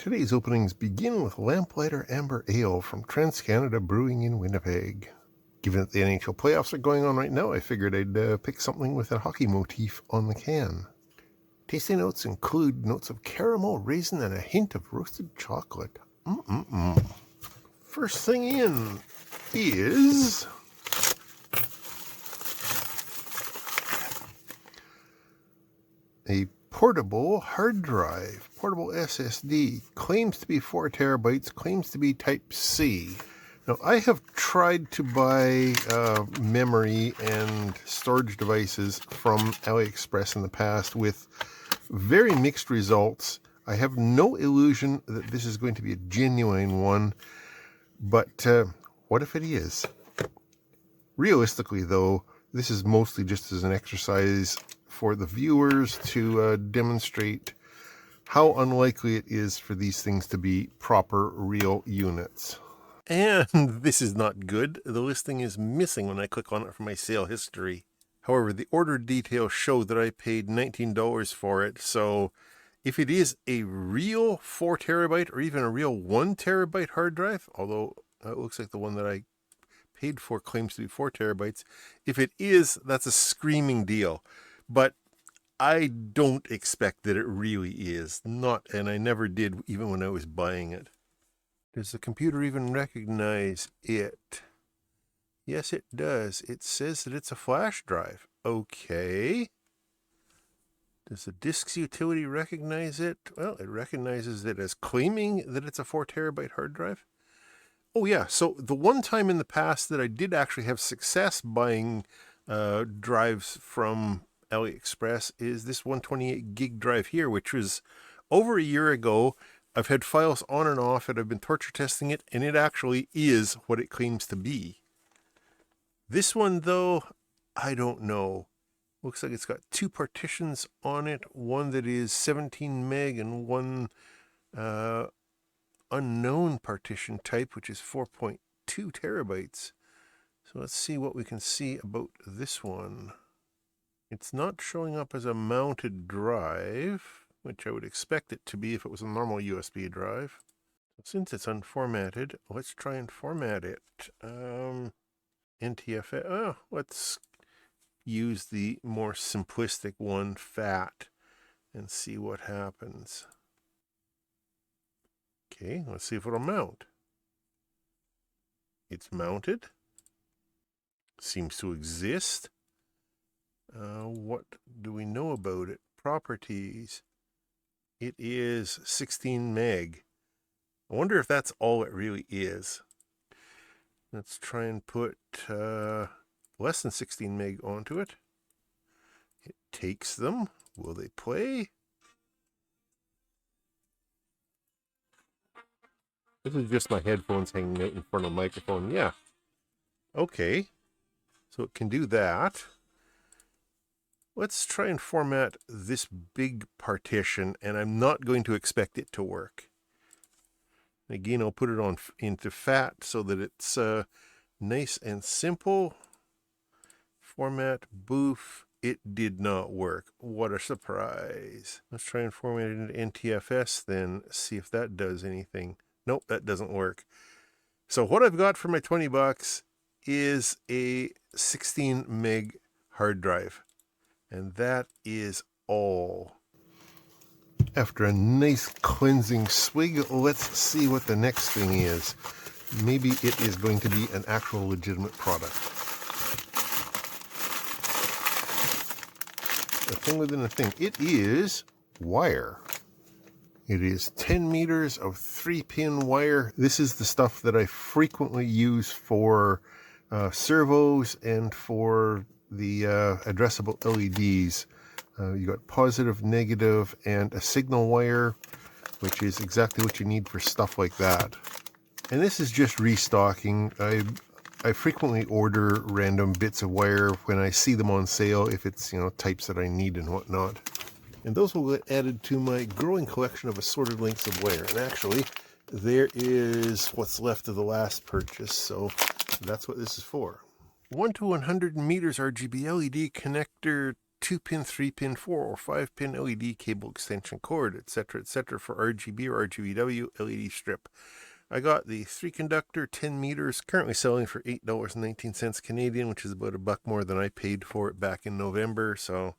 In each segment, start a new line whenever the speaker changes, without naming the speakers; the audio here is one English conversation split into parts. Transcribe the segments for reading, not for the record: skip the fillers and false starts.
Today's openings begin with Lamplighter Amber Ale from TransCanada Brewing in Winnipeg. Given that the NHL playoffs are going on right now, I figured I'd pick something with a hockey motif on the can. Tasting notes include notes of caramel, raisin, and a hint of roasted chocolate. First thing in is a portable hard drive, portable SSD, claims to be 4 terabytes, claims to be Type C. Now, I have tried to buy memory and storage devices from AliExpress in the past with very mixed results. I have no illusion that this is going to be a genuine one, but what if it is? Realistically, though, this is mostly just as an exercise for the viewers to demonstrate how unlikely it is for these things to be proper real units. And this is not good. The listing is missing when I click on it for my sale history. However, the order details show that I paid $19 for it, so if it is a real 4 terabyte or even a real 1 terabyte hard drive, although it looks like the one that I paid for claims to be 4 terabytes, if it is, that's a screaming deal. But I don't expect that it really is. Not, and I never did, even when I was buying it. Does the computer even recognize it? Yes, it does. It says that it's a flash drive. Okay. Does the disk's utility recognize it? Well, it recognizes it as claiming that it's a 4 terabyte hard drive. Oh, yeah. So the one time in the past that I did actually have success buying drives from AliExpress is this 128 gig drive here, which was over a year ago. I've had files on and off it. I've been torture testing it, and it actually is what it claims to be. This one, though, I don't know. Looks like it's got 2 partitions on it, one that is 17 meg and one unknown partition type, which is 4.2 terabytes. So let's see what we can see about this one. It's not showing up as a mounted drive, which I would expect it to be if it was a normal USB drive. Since it's unformatted, let's try and format it. NTFS. Let's use the more simplistic one, FAT, and see what happens. Okay, let's see if it'll mount. It's mounted. Seems to exist. What do we know about it? Properties. It is 16 meg. I wonder if that's all it really is. Let's try and put less than 16 meg onto it. It takes them. Will they play? This is just my headphones hanging out in front of the microphone. Yeah. Okay. So it can do that. Let's try and format this big partition, and I'm not going to expect it to work. Again, I'll put it on into FAT so that it's nice and simple. Format boof. It did not work. What a surprise. Let's try and format it into NTFS then, see if that does anything. Nope, that doesn't work. So what I've got for my $20 is a 16 meg hard drive. And that is all. After a nice cleansing swig, let's see what the next thing is. Maybe it is going to be an actual legitimate product. A thing within a thing. It is wire. It is 10 meters of 3-pin wire. This is the stuff that I frequently use for servos and for the addressable LEDs. You got positive, negative, and a signal wire, which is exactly what you need for stuff like that. And this is just restocking. I frequently order random bits of wire when I see them on sale, if it's, types that I need and whatnot. And those will get added to my growing collection of assorted lengths of wire. And actually, there is what's left of the last purchase, so that's what this is for. 1 to 100 meters RGB LED connector 2-pin, 3-pin, 4 or 5-pin LED cable extension cord, etc., for RGB or RGBW LED strip. I got the 3-conductor 10 meters, currently selling for $8.19 Canadian, which is about $1 more than I paid for it back in November. So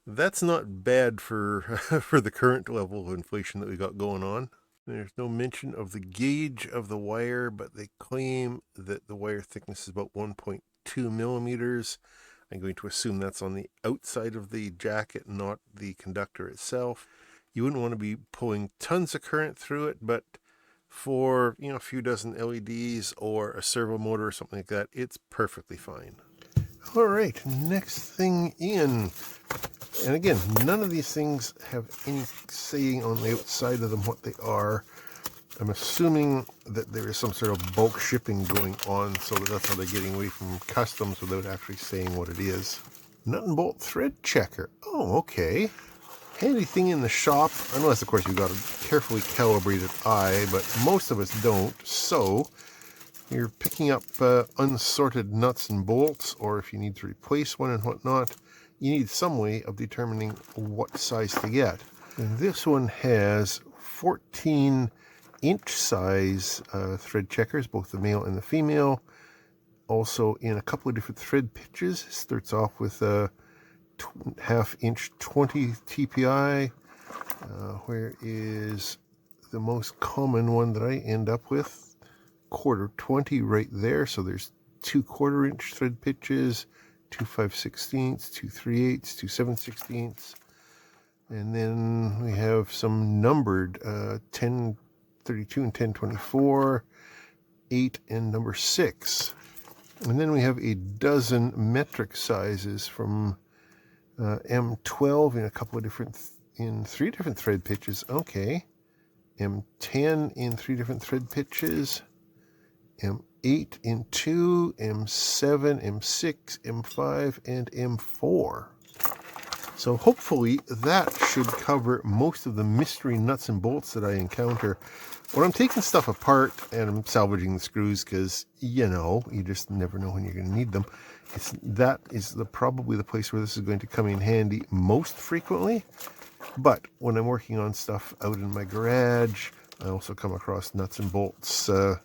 that's not bad for for the current level of inflation that we got going on. There's no mention of the gauge of the wire, but they claim that the wire thickness is about 1.2 millimeters. I'm going to assume that's on the outside of the jacket, not the conductor itself. You wouldn't want to be pulling tons of current through it, but for, a few dozen LEDs or a servo motor or something like that, it's perfectly fine. All right, next thing in. And again, none of these things have any saying on the outside of them what they are. I'm assuming that there is some sort of bulk shipping going on, so that's how they're getting away from customs without actually saying what it is. Nut and bolt thread checker. Oh, okay. Handy thing in the shop, unless of course you've got a carefully calibrated eye, but most of us don't. So you're picking up unsorted nuts and bolts, or if you need to replace one and whatnot, you need some way of determining what size to get. And this one has 14-inch size thread checkers, both the male and the female. Also in a couple of different thread pitches. Starts off with a half-inch 20 TPI. Where is the most common one that I end up with? 1/4 20 right there. So there's 2 1/4-inch thread pitches, 2 5/16, 2 3/8, 2 7/16, and then we have some numbered 1032 and 1024, 8 and number 6, and then we have a dozen metric sizes from M12 in a couple of different in 3 different thread pitches. Okay, M10 in 3 different thread pitches, M8 in 2, M7, M6, M5, and M4. So hopefully that should cover most of the mystery nuts and bolts that I encounter when I'm taking stuff apart and I'm salvaging the screws, because, you just never know when you're going to need them. That is probably the place where this is going to come in handy most frequently. But when I'm working on stuff out in my garage, I also come across nuts and bolts that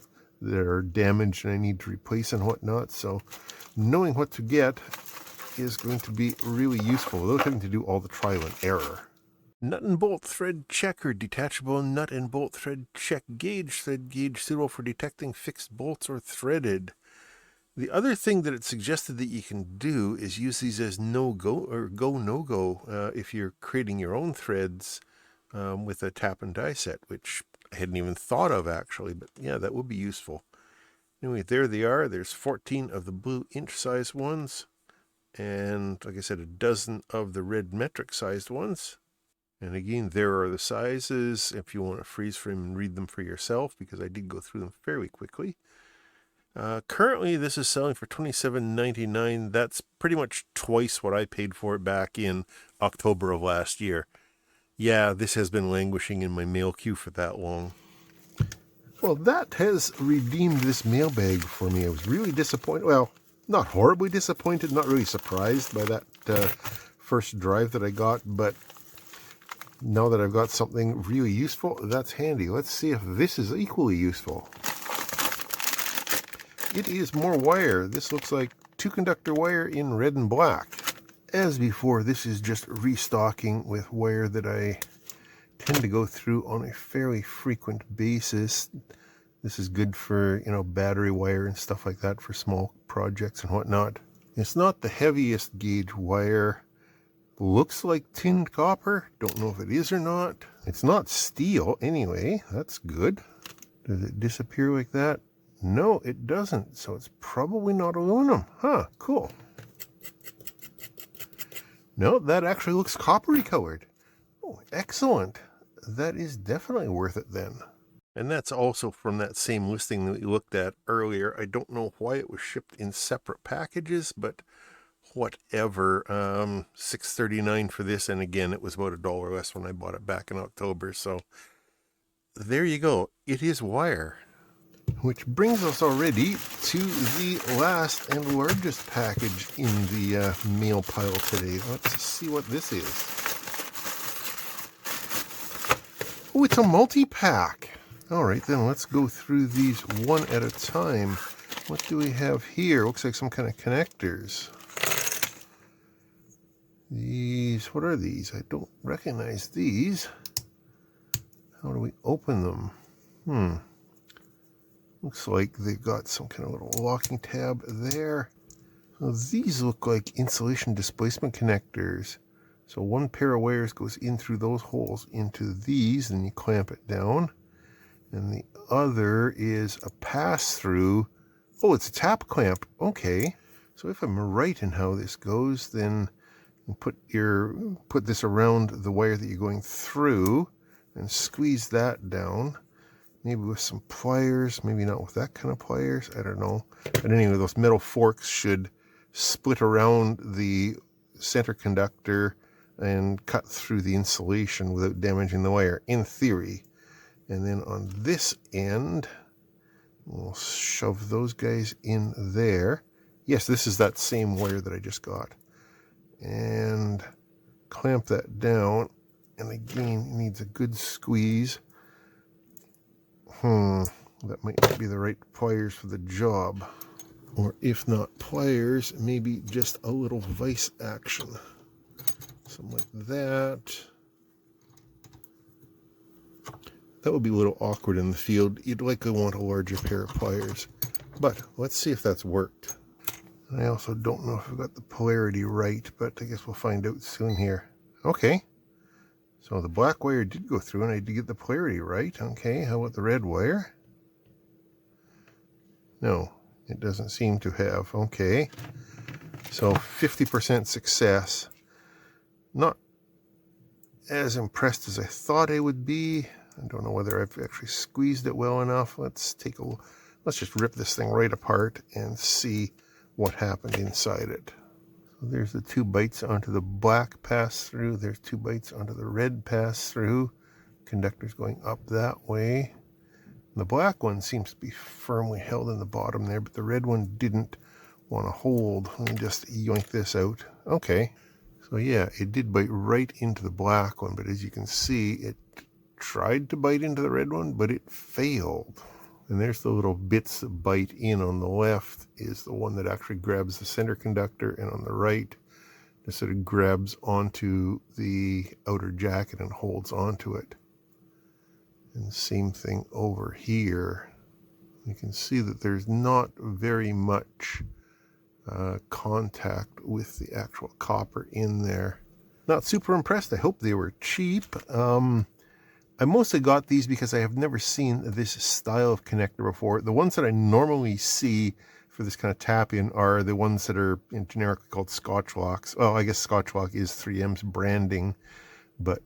are damaged and I need to replace and whatnot. So knowing what to get is going to be really useful without having to do all the trial and error. Nut and bolt thread checker, detachable nut and bolt thread check gauge, thread gauge suitable for detecting fixed bolts or threaded. The other thing that it suggested that you can do is use these as no-go or go-no-go if you're creating your own threads with a tap and die set, which I hadn't even thought of actually, but yeah, that would be useful. Anyway, there they are. There's 14 of the blue inch-sized ones, and like I said, a dozen of the red metric-sized ones. And again, there are the sizes if you want to freeze frame and read them for yourself, because I did go through them fairly quickly. Currently, this is selling for $27.99. That's pretty much twice what I paid for it back in October of last year. Yeah, this has been languishing in my mail queue for that long. Well, that has redeemed this mailbag for me. I was really disappointed. Well, not horribly disappointed, not really surprised by that first drive that I got, but now that I've got something really useful, that's handy. Let's see if this is equally useful. It is more wire. This looks like 2-conductor wire in red and black. As before, this is just restocking with wire that I tend to go through on a fairly frequent basis. This is good for, battery wire and stuff like that for small projects and whatnot. It's not the heaviest gauge wire. Looks like tinned copper. Don't know if it is or not. It's not steel anyway. That's good. Does it disappear like that? No, it doesn't. So it's probably not aluminum. Huh, cool. No, that actually looks coppery colored. Oh, excellent. That is definitely worth it then. And that's also from that same listing that we looked at earlier. I don't know why it was shipped in separate packages, but whatever. $6.39 for this, and again, it was about $1 less when I bought it back in October. So there you go. It is wire. Which brings us already to the last and largest package in the mail pile today. Let's see what this is. Oh, it's a multi-pack. All right, then let's go through these one at a time. What do we have here? Looks like some kind of connectors. These, what are these? I don't recognize these. How do we open them? Looks like they've got some kind of little locking tab there. So these look like insulation displacement connectors. So one pair of wires goes in through those holes into these, and you clamp it down. And the other is a pass-through. Oh, it's a tap clamp. Okay. So if I'm right in how this goes, then you put this around the wire that you're going through and squeeze that down. Maybe with some pliers, maybe not with that kind of pliers, I don't know. But anyway, those metal forks should split around the center conductor and cut through the insulation without damaging the wire, in theory. And then on this end, we'll shove those guys in there. Yes, this is that same wire that I just got. And clamp that down. And again, it needs a good squeeze. That might not be the right pliers for the job. Or if not pliers, maybe just a little vise action. Something like that. That would be a little awkward in the field. You'd likely want a larger pair of pliers. But let's see if that's worked. And I also don't know if I've got the polarity right, but I guess we'll find out soon here. Okay. So the black wire did go through, and I did get the polarity right. Okay, how about the red wire? No, it doesn't seem to have. Okay. So 50% success. Not as impressed as I thought I would be. I don't know whether I've actually squeezed it well enough. Let's just rip this thing right apart and see what happened inside it. So there's the 2 bites onto the black pass-through. There's 2 bites onto the red pass-through. Conductor's going up that way. The black one seems to be firmly held in the bottom there, but the red one didn't want to hold. Let me just yoink this out. Okay. So yeah, it did bite right into the black one, but as you can see, it tried to bite into the red one, but it failed. And there's the little bits that bite in. On the left is the one that actually grabs the center conductor, and on the right just sort of grabs onto the outer jacket and holds onto it. And same thing over here. You can see that there's not very much contact with the actual copper in there. Not super impressed. I hope they were cheap. I mostly got these because I have never seen this style of connector before. The ones that I normally see for this kind of tap-in are the ones that are generically called Scotch locks. Well, I guess Scotch lock is 3M's branding, but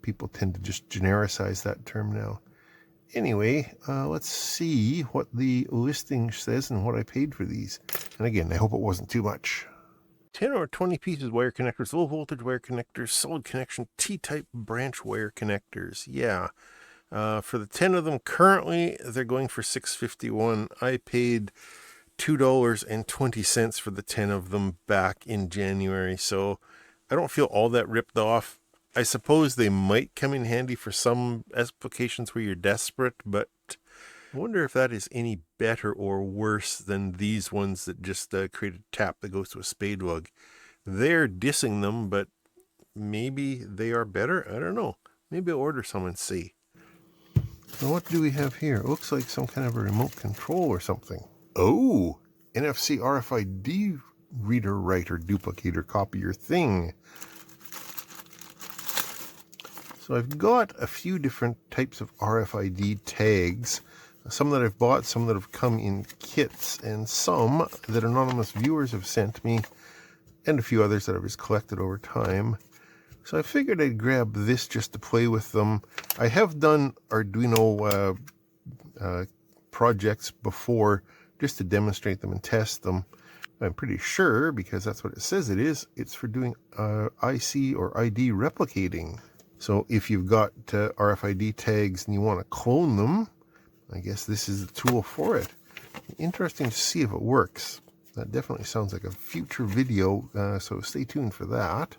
people tend to just genericize that term now. Anyway, let's see what the listing says and what I paid for these. And again, I hope it wasn't too much. 10 or 20 pieces wire connectors, low voltage wire connectors, solid connection, T-type branch wire connectors. Yeah. For the 10 of them currently, they're going for $6.51. I paid $2.20 for the 10 of them back in January. So I don't feel all that ripped off. I suppose they might come in handy for some applications where you're desperate, but I wonder if that is any better or worse than these ones that just create a tap that goes to a spade lug. They're dissing them, but maybe they are better. I don't know. Maybe I'll order some and see. Now what do we have here? It looks like some kind of a remote control or something. Oh, NFC RFID reader writer duplicator copier thing. So I've got a few different types of RFID tags. Some that I've bought, some that have come in kits, and some that anonymous viewers have sent me, and a few others that I've just collected over time. So I figured I'd grab this just to play with them. I have done Arduino projects before just to demonstrate them and test them. I'm pretty sure, because that's what it says it is, it's for doing IC or ID replicating. So if you've got RFID tags and you want to clone them, I guess this is the tool for it. Interesting to see if it works. That definitely sounds like a future video, so stay tuned for that.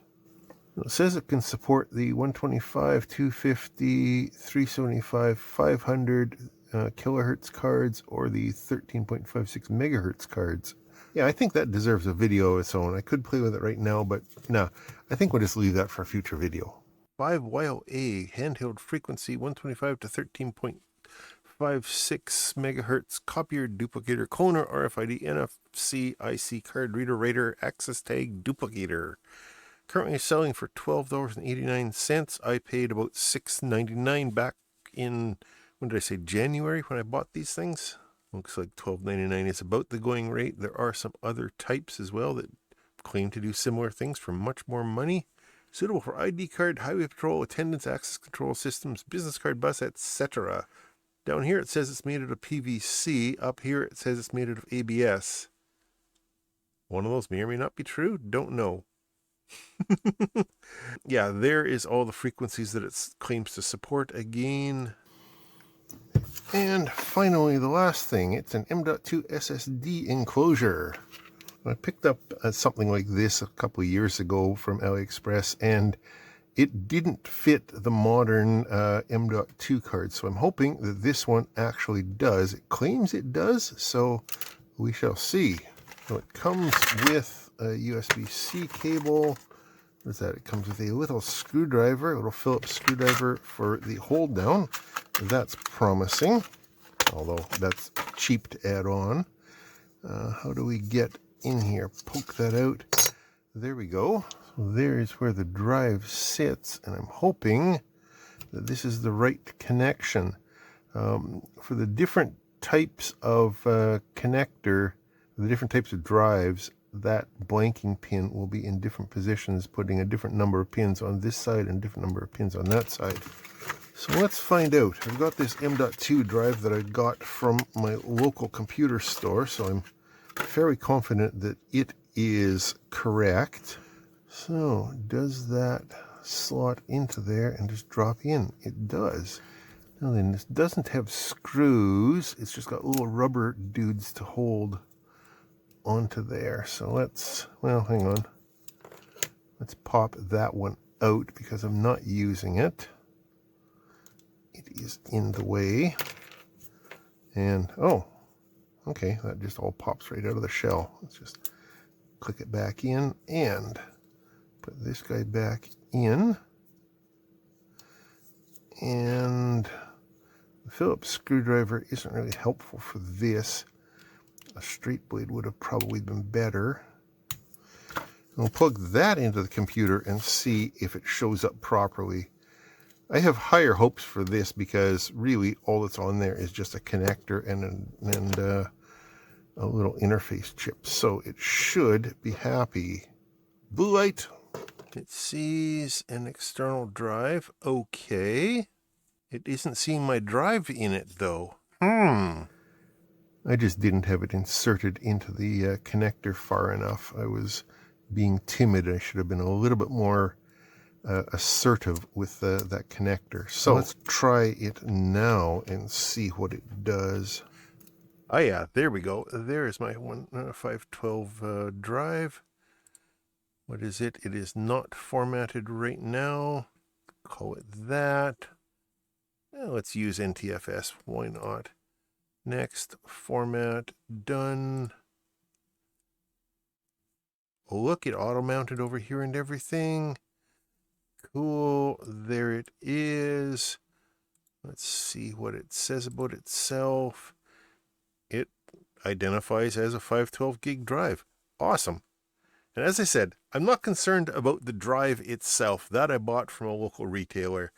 It says it can support the 125, 250, 375, 500 kilohertz cards or the 13.56 megahertz cards. Yeah, I think that deserves a video of its own. I could play with it right now, but no, I think we'll just leave that for a future video. 5YLA handheld frequency 125 to 13.56 megahertz copier duplicator cloner RFID NFC IC card reader writer access tag duplicator. Currently selling for $12.89. I paid about $6.99 back in, when did I say, January, when I bought these things. Looks like $12.99 is about the going rate. There are some other types as well that claim to do similar things for much more money. Suitable for ID card, highway patrol, attendance, access control systems, business card, bus, etc. Down here it says it's made out of PVC. Up here it says it's made out of ABS. One of those may or may not be true. Don't know. Yeah, there is all the frequencies that it claims to support again. And finally, the last thing, it's an M.2 SSD enclosure. I picked up something like this a couple of years ago from AliExpress, and it didn't fit the modern M.2 card, so I'm hoping that this one actually does. It claims it does, so we shall see. So it comes with a USB-C cable. What is that? It comes with a little screwdriver, a little Phillips screwdriver for the hold down. That's promising, although that's cheap to add on. How do we get in here? Poke that out. There we go. So there is where the drive sits, and I'm hoping that this is the right connection. For the different types of connector, the different types of drives, that blanking pin will be in different positions, putting a different number of pins on this side and a different number of pins on that side. So let's find out. I've got this M.2 drive that I got from my local computer store, so I'm fairly confident that it is correct. So does that slot into there and just drop in? It does. Now then, this doesn't have screws. It's just got little rubber dudes to hold onto there. So let's, well, hang on. Let's pop that one out because I'm not using it. It is in the way. And, oh, okay, that just all pops right out of the shell. Let's just click it back in and put this guy back in. And the Phillips screwdriver isn't really helpful for this. A straight blade would have probably been better. We'll plug that into the computer and see if it shows up properly. I have higher hopes for this because really all that's on there is just a connector and a little interface chip. So it should be happy. Blue light. It sees an external drive. Okay. It isn't seeing my drive in it though. I just didn't have it inserted into the connector far enough. I was being timid. I should have been a little bit more assertive with that connector. So let's try it now and see what it does. Oh yeah, there we go. There is my 512 drive. What is it? It is not formatted right now. Call it that. Let's use NTFS. Why not? Next, format, done. Oh, look, it auto-mounted over here and everything. Cool, there it is. Let's see what it says about itself. It identifies as a 512 gig drive. Awesome. And as I said, I'm not concerned about the drive itself. That I bought from a local retailer.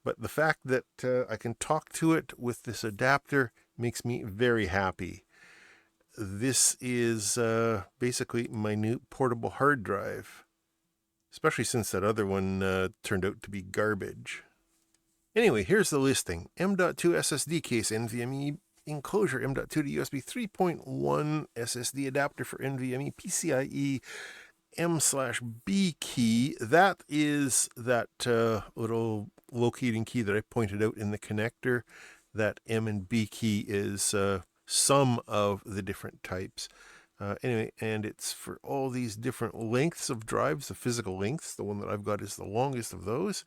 But the fact that I can talk to it with this adapter makes me very happy. This is basically my new portable hard drive, especially since that other one turned out to be garbage. Anyway, here's the listing. M.2 SSD case, NVMe enclosure, M.2 to USB 3.1 SSD adapter for NVMe PCIe M/B key. That is that little locating key that I pointed out in the connector. that M and B key is some of the different types. Anyway, and it's for all these different lengths of drives, the physical lengths. The one that I've got is the longest of those.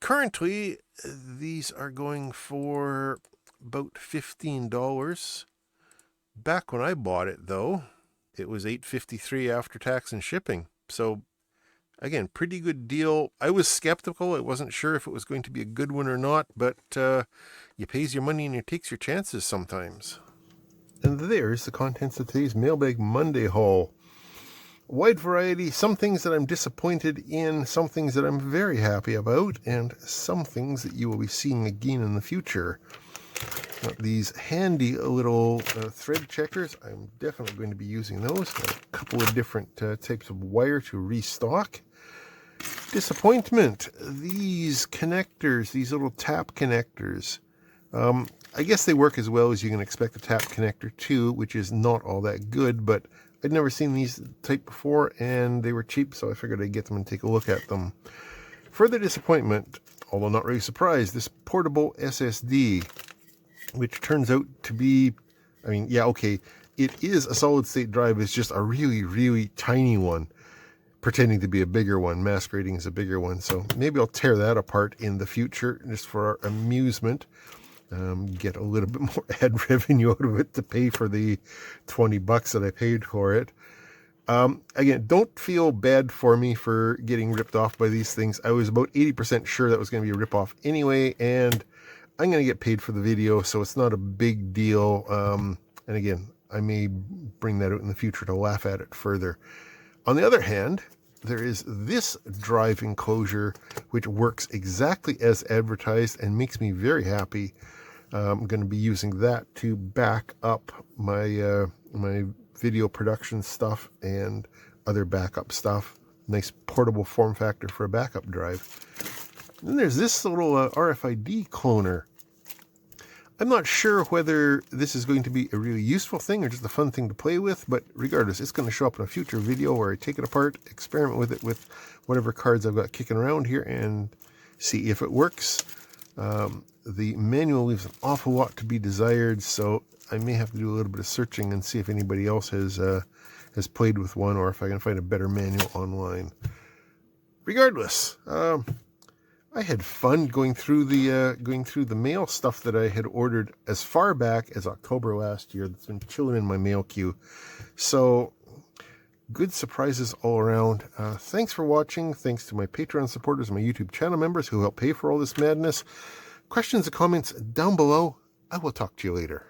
Currently, these are going for about $15. Back when I bought it, though, it was $8.53 after tax and shipping. So, again, pretty good deal. I was skeptical. I wasn't sure if it was going to be a good one or not, but you pays your money and you takes your chances sometimes. And there's the contents of today's Mailbag Monday haul. Wide variety, some things that I'm disappointed in, some things that I'm very happy about, and some things that you will be seeing again in the future. These handy little thread checkers, I'm definitely going to be using those. A couple of different types of wire to restock. Disappointment, these connectors, these little tap connectors. I guess they work as well as you can expect a tap connector to, which is not all that good, but I'd never seen these type before, and they were cheap, so I figured I'd get them and take a look at them. Further disappointment, although not really surprised, this portable SSD, which turns out to be, I mean, yeah, okay, it is a solid-state drive. It's just a really, really tiny one, pretending to be a bigger one, masquerading as a bigger one. So maybe I'll tear that apart in the future, just for our amusement. Get a little bit more ad revenue out of it to pay for the $20 that I paid for it. Again, don't feel bad for me for getting ripped off by these things. I was about 80% sure that was going to be a rip-off anyway, and I'm going to get paid for the video, so it's not a big deal. And again, I may bring that out in the future to laugh at it further. On the other hand, there is this drive enclosure, which works exactly as advertised and makes me very happy. I'm going to be using that to back up my my video production stuff and other backup stuff. Nice portable form factor for a backup drive. Then there's this little RFID cloner. I'm not sure whether this is going to be a really useful thing or just a fun thing to play with, but regardless, it's going to show up in a future video where I take it apart, experiment with it with whatever cards I've got kicking around here, and see if it works. The manual leaves an awful lot to be desired, so I may have to do a little bit of searching and see if anybody else has played with one, or if I can find a better manual online. Regardless, I had fun going through the mail stuff that I had ordered as far back as October last year. That's been chilling in my mail queue. So good surprises all around. Thanks for watching. Thanks to my Patreon supporters and my YouTube channel members who help pay for all this madness. Questions and comments down below. I will talk to you later.